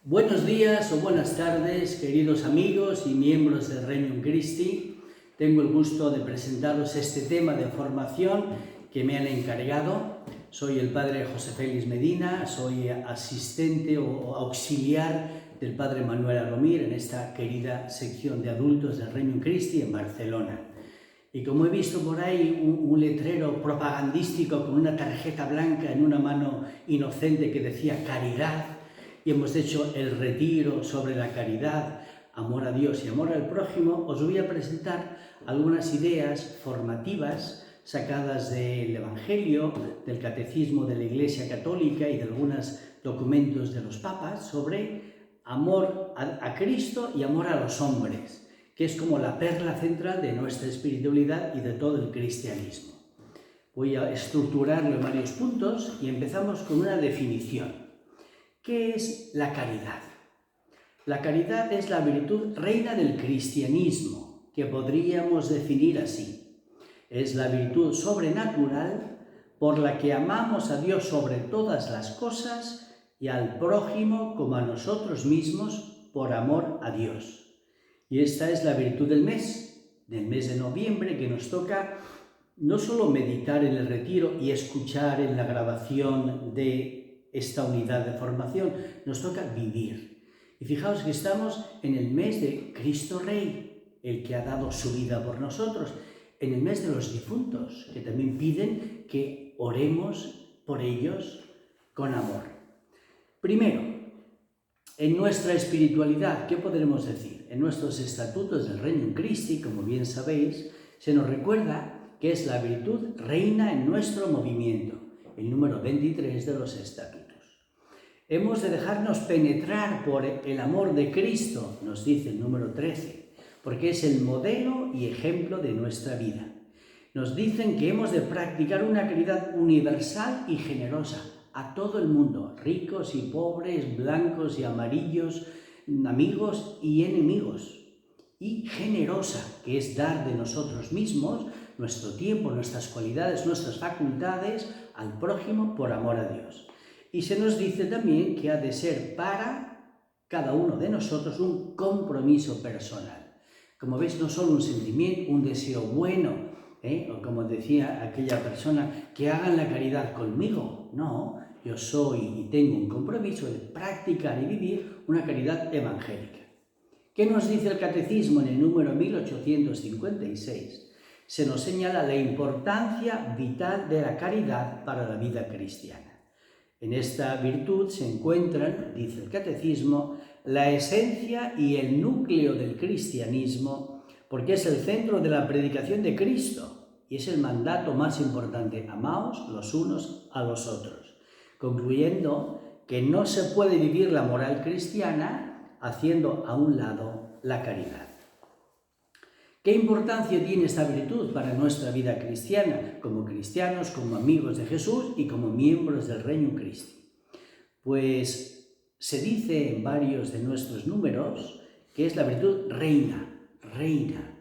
Buenos días o buenas tardes, queridos amigos y miembros del Regnum Christi. Tengo el gusto de presentaros este tema de formación que me han encargado. Soy el padre José Félix Medina, soy asistente o auxiliar del padre Manuel Aromir en esta querida sección de adultos del Regnum Christi en Barcelona. Y como he visto por ahí un letrero propagandístico con una tarjeta blanca en una mano inocente que decía caridad, y hemos hecho el retiro sobre la caridad, amor a Dios y amor al prójimo, os voy a presentar algunas ideas formativas sacadas del Evangelio, del Catecismo de la Iglesia Católica y de algunos documentos de los papas sobre amor a Cristo y amor a los hombres, que es como la perla central de nuestra espiritualidad y de todo el cristianismo. Voy a estructurarlo en varios puntos y empezamos con una definición. ¿Qué es la caridad? La caridad es la virtud reina del cristianismo, que podríamos definir así. Es la virtud sobrenatural por la que amamos a Dios sobre todas las cosas y al prójimo como a nosotros mismos por amor a Dios. Y esta es la virtud del mes de noviembre, que nos toca no solo meditar en el retiro y escuchar en la grabación de esta unidad de formación, nos toca vivir. Y fijaos que estamos en el mes de Cristo Rey, el que ha dado su vida por nosotros, en el mes de los difuntos, que también piden que oremos por ellos con amor. Primero, en nuestra espiritualidad, ¿qué podremos decir? En nuestros estatutos del Regnum Christi, como bien sabéis, se nos recuerda que es la virtud reina en nuestro movimiento, el número 23 de los estatutos. Hemos de dejarnos penetrar por el amor de Cristo, nos dice el número 13, porque es el modelo y ejemplo de nuestra vida. Nos dicen que hemos de practicar una caridad universal y generosa a todo el mundo, ricos y pobres, blancos y amarillos, amigos y enemigos. Y generosa, que es dar de nosotros mismos, nuestro tiempo, nuestras cualidades, nuestras facultades, al prójimo por amor a Dios. Y se nos dice también que ha de ser para cada uno de nosotros un compromiso personal. Como veis, no solo un sentimiento, un deseo bueno, o como decía aquella persona, que hagan la caridad conmigo. No, yo soy y tengo un compromiso de practicar y vivir una caridad evangélica. ¿Qué nos dice el Catecismo en el número 1856? Se nos señala la importancia vital de la caridad para la vida cristiana. En esta virtud se encuentran, dice el Catecismo, la esencia y el núcleo del cristianismo, porque es el centro de la predicación de Cristo y es el mandato más importante: amaos los unos a los otros, concluyendo que no se puede vivir la moral cristiana haciendo a un lado la caridad. ¿Qué importancia tiene esta virtud para nuestra vida cristiana, como cristianos, como amigos de Jesús y como miembros del Regnum Christi? Pues se dice en varios de nuestros números que es la virtud reina,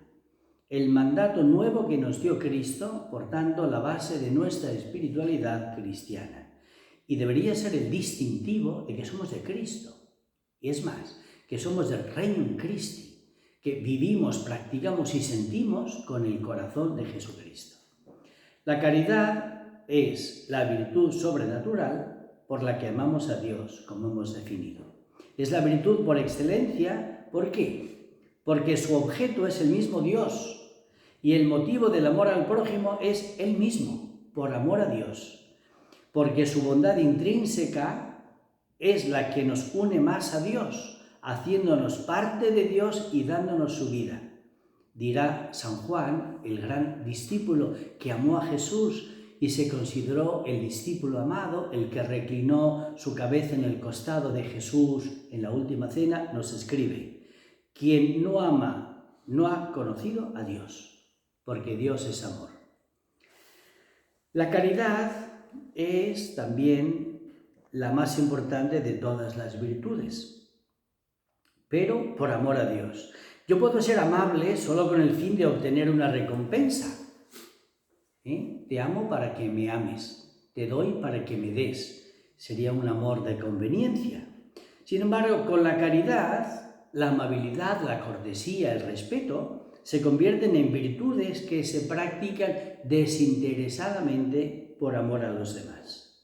el mandato nuevo que nos dio Cristo, por tanto, la base de nuestra espiritualidad cristiana. Y debería ser el distintivo de que somos de Cristo. Y es más, que somos del Regnum Christi, que vivimos, practicamos y sentimos con el corazón de Jesucristo. La caridad es la virtud sobrenatural por la que amamos a Dios, como hemos definido. Es la virtud por excelencia. ¿Por qué? Porque su objeto es el mismo Dios y el motivo del amor al prójimo es Él mismo, por amor a Dios. Porque su bondad intrínseca es la que nos une más a Dios, haciéndonos parte de Dios y dándonos su vida. Dirá San Juan, el gran discípulo que amó a Jesús y se consideró el discípulo amado, el que reclinó su cabeza en el costado de Jesús en la última cena, nos escribe: quien no ama no ha conocido a Dios, porque Dios es amor. La caridad es también la más importante de todas las virtudes, pero por amor a Dios. Yo puedo ser amable solo con el fin de obtener una recompensa. Te amo para que me ames, te doy para que me des. Sería un amor de conveniencia. Sin embargo, con la caridad, la amabilidad, la cortesía, el respeto, se convierten en virtudes que se practican desinteresadamente por amor a los demás.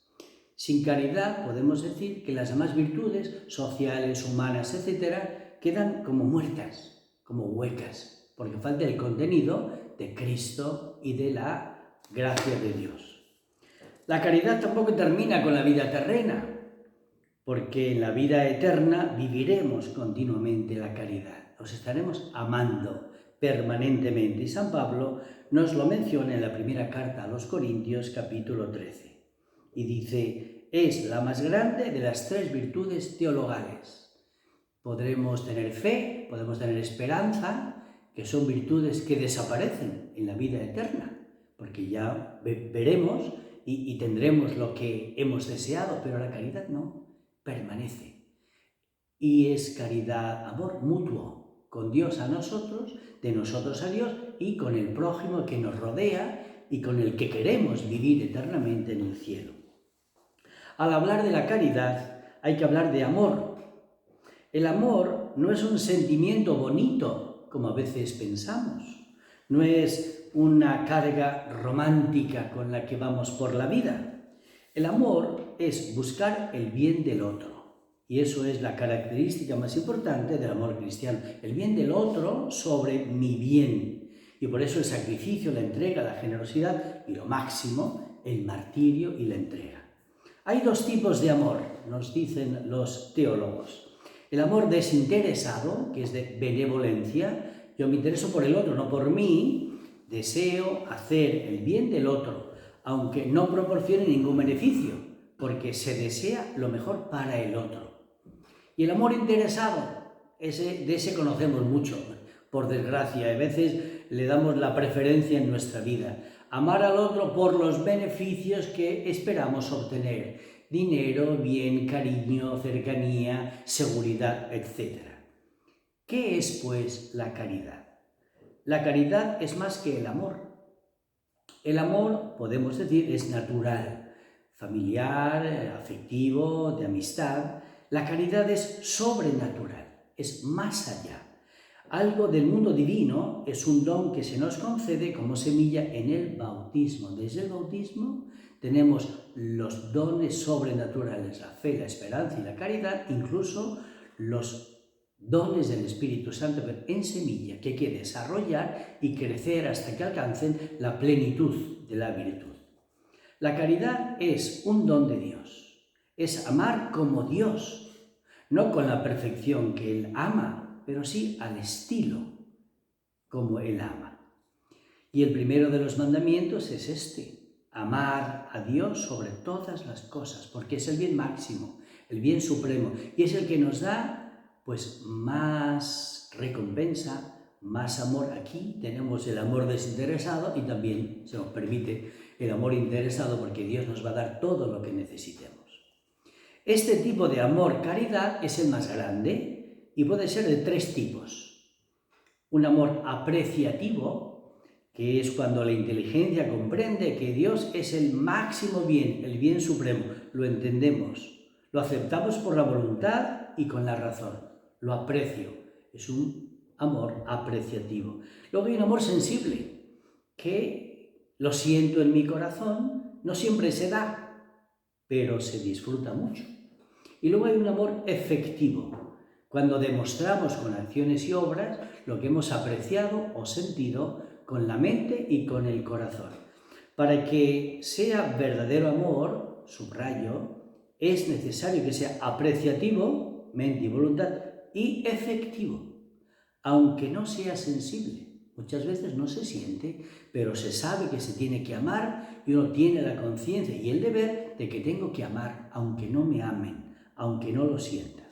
Sin caridad podemos decir que las demás virtudes sociales, humanas, etc., quedan como muertas, como huecas, porque falta el contenido de Cristo y de la gracia de Dios. La caridad tampoco termina con la vida terrena, porque en la vida eterna viviremos continuamente la caridad, nos estaremos amando permanentemente. Y San Pablo nos lo menciona en la primera carta a los Corintios, capítulo 13. Y dice, es la más grande de las 3 virtudes teologales. Podremos tener fe, podemos tener esperanza, que son virtudes que desaparecen en la vida eterna, porque ya veremos y tendremos lo que hemos deseado, pero la caridad no, permanece. Y es caridad, amor mutuo, con Dios a nosotros, de nosotros a Dios y con el prójimo que nos rodea y con el que queremos vivir eternamente en el cielo. Al hablar de la caridad hay que hablar de amor. El amor no es un sentimiento bonito, como a veces pensamos. No es una carga romántica con la que vamos por la vida. El amor es buscar el bien del otro. Y eso es la característica más importante del amor cristiano. El bien del otro sobre mi bien. Y por eso el sacrificio, la entrega, la generosidad y lo máximo, el martirio y la entrega. Hay 2 tipos de amor, nos dicen los teólogos. El amor desinteresado, que es de benevolencia. Yo me intereso por el otro, no por mí. Deseo hacer el bien del otro, aunque no proporcione ningún beneficio, porque se desea lo mejor para el otro. Y el amor interesado, de ese conocemos mucho, por desgracia. A veces le damos la preferencia en nuestra vida. Amar al otro por los beneficios que esperamos obtener. Dinero, bien, cariño, cercanía, seguridad, etc. ¿Qué es, pues, la caridad? La caridad es más que el amor. El amor, podemos decir, es natural, familiar, afectivo, de amistad. La caridad es sobrenatural, es más allá. Algo del mundo divino, es un don que se nos concede como semilla en el bautismo. Desde el bautismo tenemos los dones sobrenaturales, la fe, la esperanza y la caridad, incluso los dones del Espíritu Santo, pero en semilla, que hay que desarrollar y crecer hasta que alcancen la plenitud de la virtud. La caridad es un don de Dios, es amar como Dios, no con la perfección que Él ama, pero sí al estilo como Él ama. Y el primero de los mandamientos es este, amar a Dios sobre todas las cosas, porque es el bien máximo, el bien supremo, y es el que nos da pues más recompensa, más amor. Aquí tenemos el amor desinteresado y también se nos permite el amor interesado, porque Dios nos va a dar todo lo que necesitemos. Este tipo de amor, caridad, es el más grande y puede ser de 3 tipos. Un amor apreciativo, que es cuando la inteligencia comprende que Dios es el máximo bien, el bien supremo. Lo entendemos, lo aceptamos por la voluntad y con la razón. Lo aprecio, es un amor apreciativo. Luego hay un amor sensible, que lo siento en mi corazón, no siempre se da, pero se disfruta mucho. Y luego hay un amor efectivo, cuando demostramos con acciones y obras lo que hemos apreciado o sentido con la mente y con el corazón. Para que sea verdadero amor, subrayo, es necesario que sea apreciativo, mente y voluntad, y efectivo, aunque no sea sensible. Muchas veces no se siente, pero se sabe que se tiene que amar y uno tiene la conciencia y el deber de que tengo que amar, aunque no me amen, aunque no lo sienta.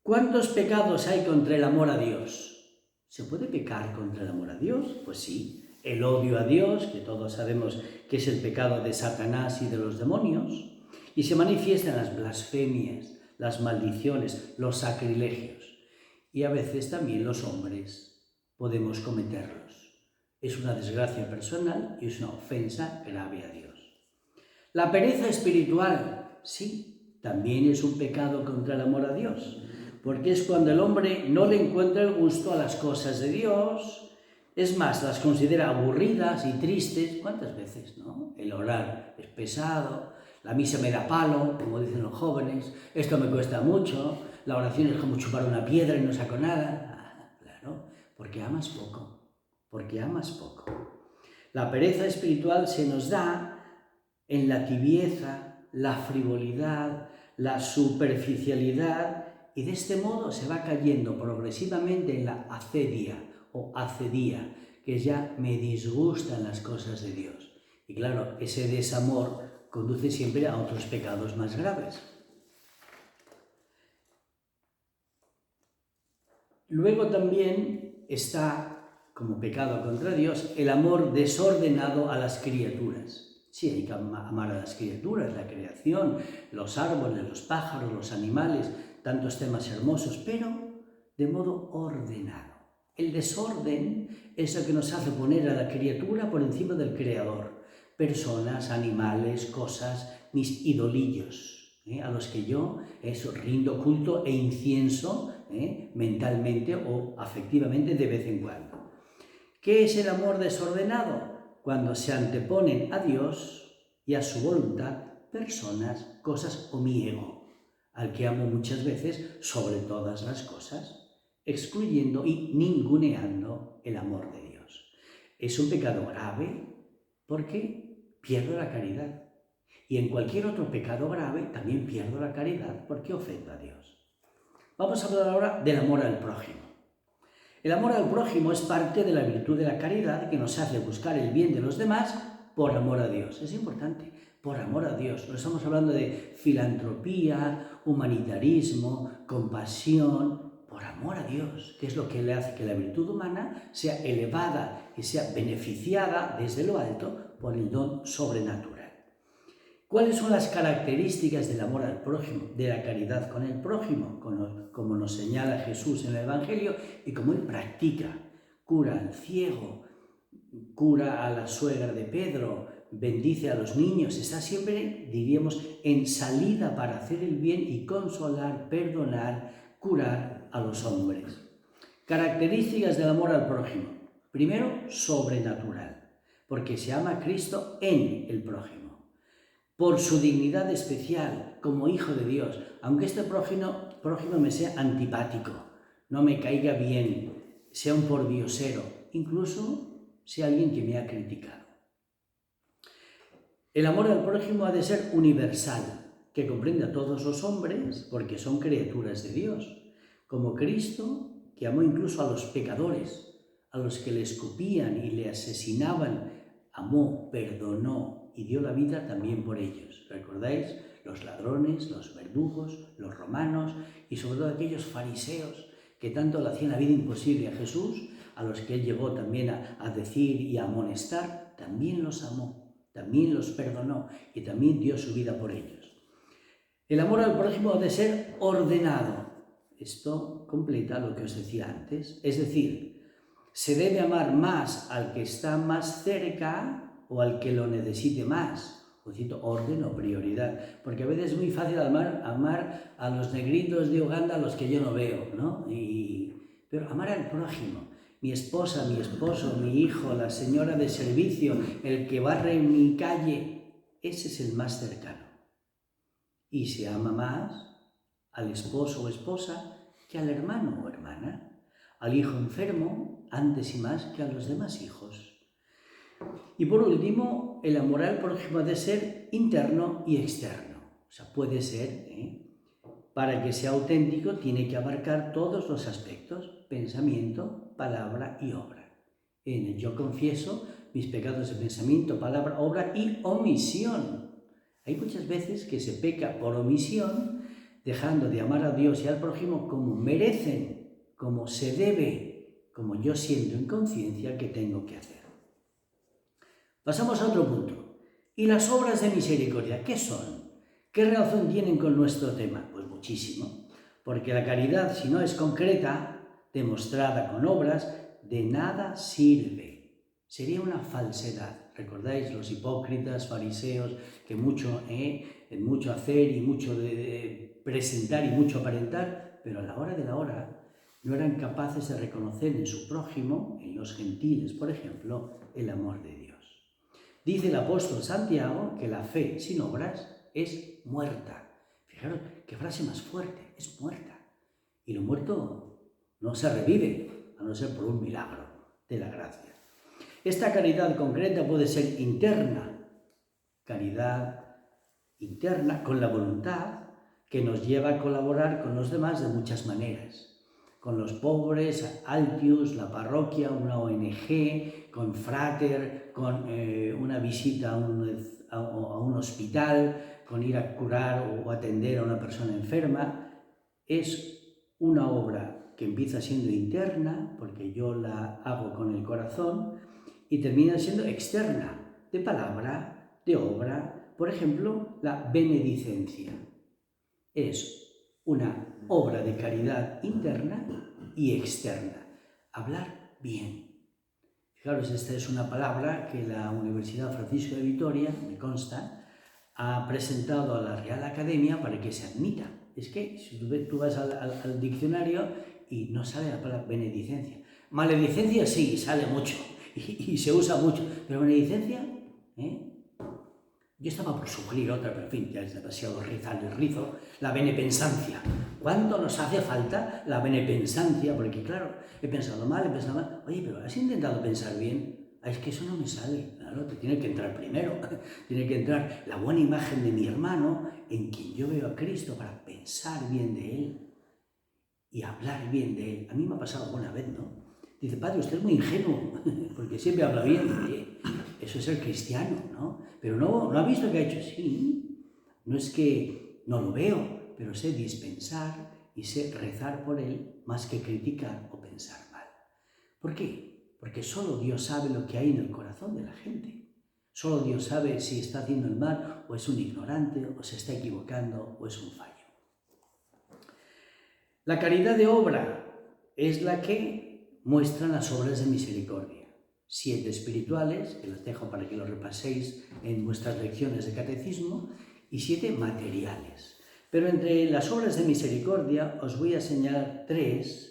¿Cuántos pecados hay contra el amor a Dios? ¿Se puede pecar contra el amor a Dios? Pues sí. El odio a Dios, que todos sabemos que es el pecado de Satanás y de los demonios, y se manifiestan las blasfemias, las maldiciones, los sacrilegios. Y a veces también los hombres podemos cometerlos. Es una desgracia personal y es una ofensa grave a Dios. La pereza espiritual, sí. también es un pecado contra el amor a Dios, porque es cuando el hombre no le encuentra el gusto a las cosas de Dios, es más, las considera aburridas y tristes. ¿Cuántas veces, no? El orar es pesado, la misa me da palo, como dicen los jóvenes, esto me cuesta mucho, la oración es como chupar una piedra y no saco nada. Claro, porque amas poco, porque amas poco. La pereza espiritual se nos da en la tibieza, la frivolidad, la superficialidad, y de este modo se va cayendo progresivamente en la acedia o acedía, que ya me disgustan las cosas de Dios. Y claro, ese desamor conduce siempre a otros pecados más graves. Luego también está, como pecado contra Dios, el amor desordenado a las criaturas. Sí, hay que amar a las criaturas, la creación, los árboles, los pájaros, los animales, tantos temas hermosos, pero de modo ordenado. El desorden es lo que nos hace poner a la criatura por encima del Creador. Personas, animales, cosas, mis idolillos, a los que yo rindo culto e incienso mentalmente o afectivamente de vez en cuando. ¿Qué es el amor desordenado? Cuando se anteponen a Dios y a su voluntad personas, cosas o mi ego, al que amo muchas veces sobre todas las cosas, excluyendo y ninguneando el amor de Dios. Es un pecado grave porque pierdo la caridad. Y en cualquier otro pecado grave también pierdo la caridad porque ofendo a Dios. Vamos a hablar ahora del amor al prójimo. El amor al prójimo es parte de la virtud de la caridad que nos hace buscar el bien de los demás por amor a Dios. Es importante, por amor a Dios. No estamos hablando de filantropía, humanitarismo, compasión, por amor a Dios, que es lo que le hace que la virtud humana sea elevada y sea beneficiada desde lo alto por el don sobrenatural. ¿Cuáles son las características del amor al prójimo, de la caridad con el prójimo? Como nos señala Jesús en el Evangelio y como él practica. Cura al ciego, cura a la suegra de Pedro, bendice a los niños, está siempre, diríamos, en salida para hacer el bien y consolar, perdonar, curar a los hombres. Características del amor al prójimo. Primero, sobrenatural, porque se ama a Cristo en el prójimo. Por su dignidad especial, como hijo de Dios, aunque este prójimo me sea antipático, no me caiga bien, sea un pordiosero, incluso sea alguien que me ha criticado. El amor al prójimo ha de ser universal, que comprende a todos los hombres, porque son criaturas de Dios, como Cristo, que amó incluso a los pecadores, a los que le escupían y le asesinaban, amó, perdonó, y dio la vida también por ellos. ¿Recordáis? Los ladrones, los verdugos, los romanos y sobre todo aquellos fariseos que tanto le hacían la vida imposible a Jesús, a los que él llegó también a decir y a amonestar, también los amó, también los perdonó y también dio su vida por ellos. El amor al prójimo ha de ser ordenado. Esto completa lo que os decía antes, es decir, se debe amar más al que está más cerca o al que lo necesite más, orden o prioridad, porque a veces es muy fácil amar a los negritos de Uganda, a los que yo no veo, ¿no? Pero amar al prójimo, mi esposa, mi esposo, mi hijo, la señora de servicio, el que barre en mi calle, ese es el más cercano. Y se ama más al esposo o esposa que al hermano o hermana, al hijo enfermo antes y más que a los demás hijos. Y por último, el amor al prójimo ha de ser interno y externo. O sea, puede ser, para que sea auténtico, tiene que abarcar todos los aspectos, pensamiento, palabra y obra. En el yo confieso mis pecados de pensamiento, palabra, obra y omisión. Hay muchas veces que se peca por omisión, dejando de amar a Dios y al prójimo como merecen, como se debe, como yo siento en conciencia que tengo que hacer. Pasamos a otro punto. ¿Y las obras de misericordia qué son? ¿Qué relación tienen con nuestro tema? Pues muchísimo, porque la caridad, si no es concreta, demostrada con obras, de nada sirve. Sería una falsedad. ¿Recordáis los hipócritas, fariseos, que mucho hacer y mucho de presentar y mucho aparentar, pero a la hora de la hora no eran capaces de reconocer en su prójimo, en los gentiles, por ejemplo, el amor de Dios? Dice el apóstol Santiago que la fe sin obras es muerta. Fijaros, qué frase más fuerte, es muerta. Y lo muerto no se revive, a no ser por un milagro de la gracia. Esta caridad concreta puede ser interna, caridad interna con la voluntad que nos lleva a colaborar con los demás de muchas maneras. Con los pobres, Altius, la parroquia, una ONG, con Frater, con una visita a un hospital, con ir a curar o atender a una persona enferma. Es una obra que empieza siendo interna, porque yo la hago con el corazón, y termina siendo externa, de palabra, de obra. Por ejemplo, la benedicencia es una obra de caridad interna y externa. Hablar bien. Fijaros, esta es una palabra que la Universidad Francisco de Vitoria, me consta, ha presentado a la Real Academia para que se admita. Es que si tú vas al diccionario y no sale la palabra benedicencia. Maledicencia sí, sale mucho y se usa mucho, pero benedicencia, yo estaba por sugerir otra, pero en fin, ya es demasiado rizar el rizo, la benepensancia. ¿Cuánto nos hace falta la benepensancia? Porque claro, he pensado mal, oye, pero ¿has intentado pensar bien? Es que eso no me sale. Claro, te tiene que entrar primero, tiene que entrar la buena imagen de mi hermano, en quien yo veo a Cristo, para pensar bien de él y hablar bien de él. A mí me ha pasado alguna vez, ¿no? Dice, padre, usted es muy ingenuo, porque siempre habla bien. Oye, eso es ser cristiano, ¿no? Pero no ha visto que ha hecho. Sí, no es que no lo veo, pero sé dispensar y sé rezar por él más que criticar o pensar mal. ¿Por qué? Porque solo Dios sabe lo que hay en el corazón de la gente. Solo Dios sabe si está haciendo el mal o es un ignorante o se está equivocando o es un fallo. La caridad de obra es la que muestran las obras de misericordia. 7 espirituales, que las dejo para que lo repaséis en vuestras lecciones de catecismo, y 7 materiales. Pero entre las obras de misericordia os voy a señalar 3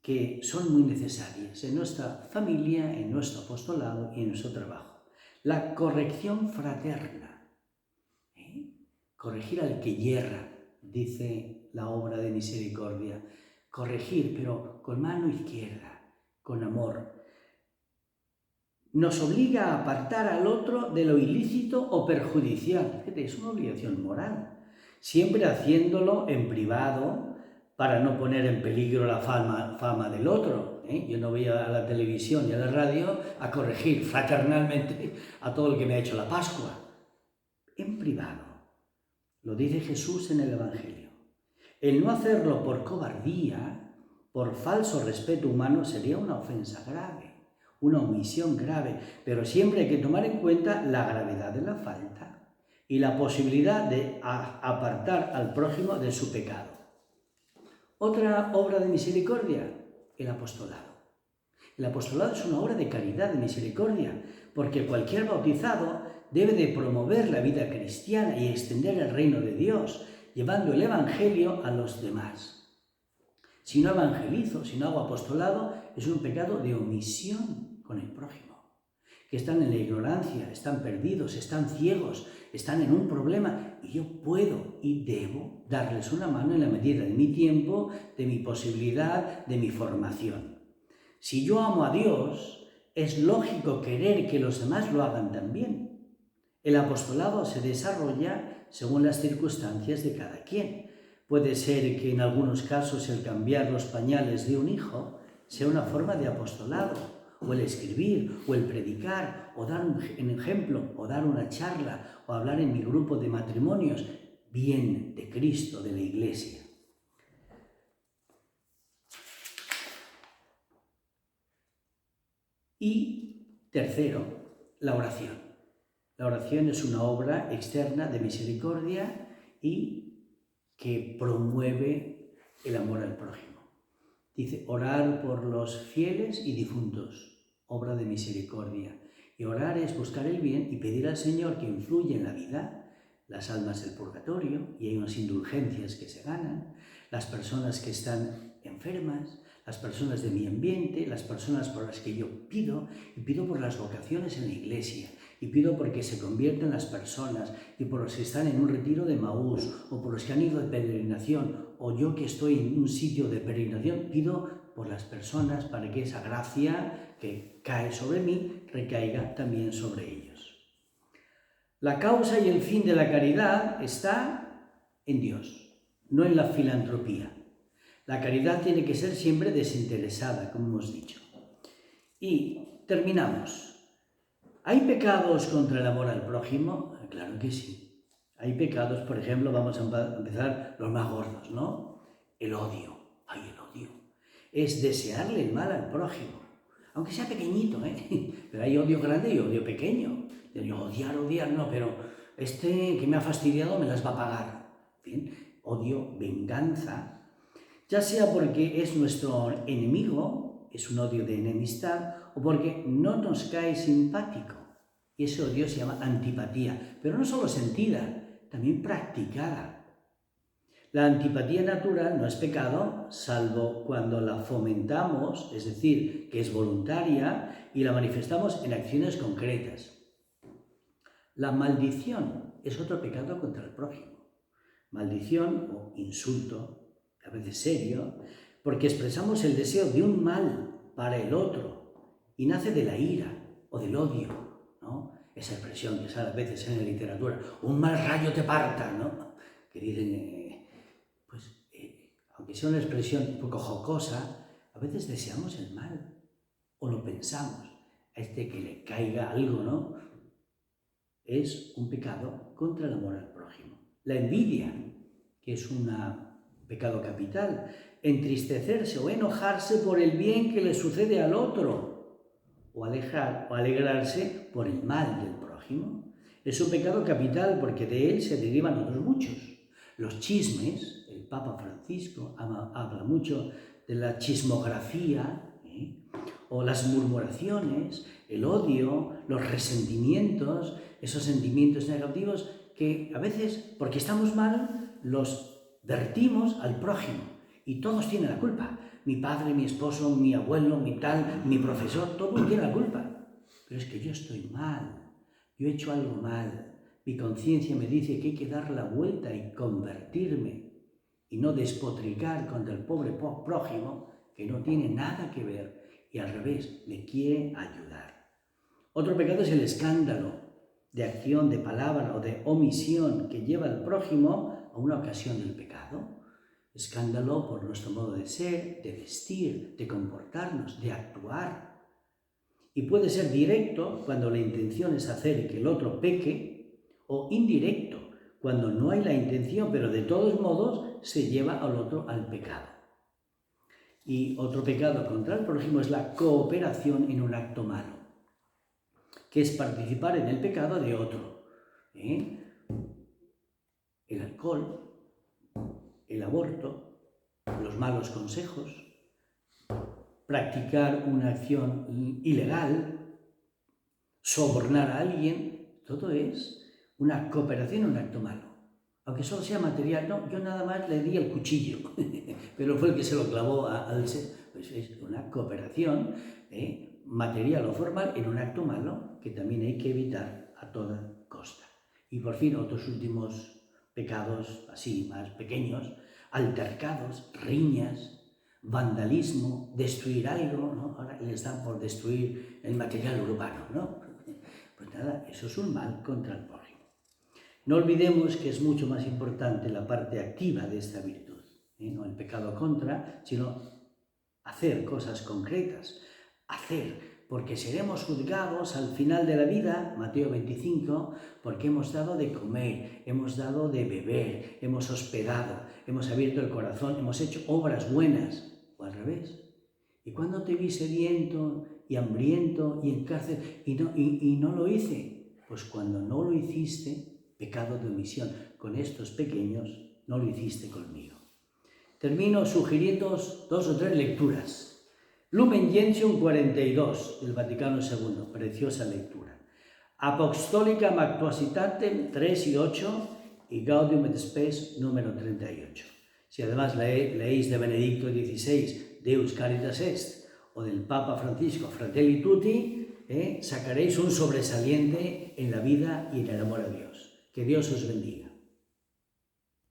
que son muy necesarias en nuestra familia, en nuestro apostolado y en nuestro trabajo. La corrección fraterna. Corregir al que yerra, dice la obra de misericordia. Corregir, pero con mano izquierda, con amor. Nos obliga a apartar al otro de lo ilícito o perjudicial. Fíjate, es una obligación moral. Siempre haciéndolo en privado para no poner en peligro la fama del otro. Yo no voy a la televisión y a la radio a corregir fraternalmente a todo el que me ha hecho la Pascua. En privado. Lo dice Jesús en el Evangelio. El no hacerlo por cobardía, por falso respeto humano, sería una ofensa grave, una omisión grave, pero siempre hay que tomar en cuenta la gravedad de la falta y la posibilidad de apartar al prójimo de su pecado. Otra obra de misericordia, el apostolado. El apostolado es una obra de caridad, de misericordia, porque cualquier bautizado debe de promover la vida cristiana y extender el reino de Dios, llevando el Evangelio a los demás. Si no evangelizo, si no hago apostolado, es un pecado de omisión con el prójimo, que están en la ignorancia, están perdidos, están ciegos, están en un problema, y yo puedo y debo darles una mano en la medida de mi tiempo, de mi posibilidad, de mi formación. Si yo amo a Dios, es lógico querer que los demás lo hagan también. El apostolado se desarrolla según las circunstancias de cada quien. Puede ser que en algunos casos el cambiar los pañales de un hijo sea una forma de apostolado, o el escribir, o el predicar, o dar un ejemplo, o dar una charla, o hablar en mi grupo de matrimonios, bien de Cristo, de la Iglesia. Y tercero, la oración. La oración es una obra externa de misericordia y que promueve el amor al prójimo. Dice, orar por los fieles y difuntos, obra de misericordia. Y orar es buscar el bien y pedir al Señor que influya en la vida, las almas del purgatorio, y hay unas indulgencias que se ganan, las personas que están enfermas, las personas de mi ambiente, las personas por las que yo pido, y pido por las vocaciones en la iglesia, y pido porque se convierten las personas, y por los que están en un retiro de Maús, o por los que han ido de peregrinación, o yo que estoy en un sitio de peregrinación, pido por las personas para que esa gracia que cae sobre mí recaiga también sobre ellos. La causa y el fin de la caridad está en Dios, no en la filantropía. La caridad tiene que ser siempre desinteresada, como hemos dicho. Y terminamos. ¿Hay pecados contra el amor al prójimo? Claro que sí. Hay pecados, por ejemplo, vamos a empezar los más gordos, ¿no? El odio. ¡Ay, el odio! Es desearle el mal al prójimo, aunque sea pequeñito, pero hay odio grande y odio pequeño. Odiar, no, pero este que me ha fastidiado me las va a pagar. Bien, odio, venganza, ya sea porque es nuestro enemigo, es un odio de enemistad, o porque no nos cae simpático. Y ese odio se llama antipatía, pero no solo sentida, también practicada. La antipatía natural no es pecado, salvo cuando la fomentamos, es decir, que es voluntaria, y la manifestamos en acciones concretas. La maldición es otro pecado contra el prójimo. Maldición o insulto, a veces serio, porque expresamos el deseo de un mal para el otro y nace de la ira o del odio, ¿no? Esa expresión que sale a veces en la literatura, un mal rayo te parta, ¿no? Que dicen... aunque sea una expresión un poco jocosa, a veces deseamos el mal, o lo pensamos, a este que le caiga algo, ¿no? Es un pecado contra el amor al prójimo. La envidia, que es un pecado capital, entristecerse o enojarse por el bien que le sucede al otro, o alegrarse por el mal del prójimo. Es un pecado capital porque de él se derivan otros muchos. Los chismes, el Papa Francisco habla mucho de la chismografía, o las murmuraciones, el odio, los resentimientos, esos sentimientos negativos que a veces, porque estamos mal, los vertimos al prójimo y todos tienen la culpa. Mi padre, mi esposo, mi abuelo, mi tal, mi profesor, todo tiene la culpa. Pero es que yo estoy mal, yo he hecho algo mal. Mi conciencia me dice que hay que dar la vuelta y convertirme y no despotricar contra el pobre prójimo que no tiene nada que ver y al revés, le quiere ayudar. Otro pecado es el escándalo de acción, de palabra o de omisión que lleva al prójimo a una ocasión del pecado. Escándalo por nuestro modo de ser, de vestir, de comportarnos, de actuar. Y puede ser directo cuando la intención es hacer que el otro peque, o indirecto cuando no hay la intención, pero de todos modos se lleva al otro al pecado. Y otro pecado contra el prójimo es la cooperación en un acto malo, que es participar en el pecado de otro. El alcohol, el aborto, los malos consejos, practicar una acción ilegal, sobornar a alguien, todo es una cooperación en un acto malo. Aunque solo sea material, no, yo nada más le di el cuchillo, pero fue el que se lo clavó al ser. Pues es una cooperación material o formal en un acto malo que también hay que evitar a toda costa. Y por fin, otros últimos pecados así más pequeños, altercados, riñas, vandalismo, destruir algo, ¿no? Ahora les dan por destruir el material urbano, ¿no? Pues nada, eso es un mal contra el prójimo. No olvidemos que es mucho más importante la parte activa de esta virtud, no el pecado contra, sino hacer cosas concretas, hacer, porque seremos juzgados al final de la vida, Mateo 25, porque hemos dado de comer, hemos dado de beber, hemos hospedado, hemos abierto el corazón, hemos hecho obras buenas, o al revés. Y cuando te vi sediento y hambriento y en cárcel y no lo hice, pues cuando no lo hiciste, pecado de omisión, con estos pequeños no lo hiciste conmigo. Termino sugiriendo 2 o 3 lecturas. Lumen Gentium 42, del Vaticano II, preciosa lectura. Apostolicam Actuositatem 3 y 8 y Gaudium et Spes número 38. Si además leéis de Benedicto XVI, Deus Caritas Est, o del Papa Francisco, Fratelli Tutti, sacaréis un sobresaliente en la vida y en el amor a Dios. Que Dios os bendiga.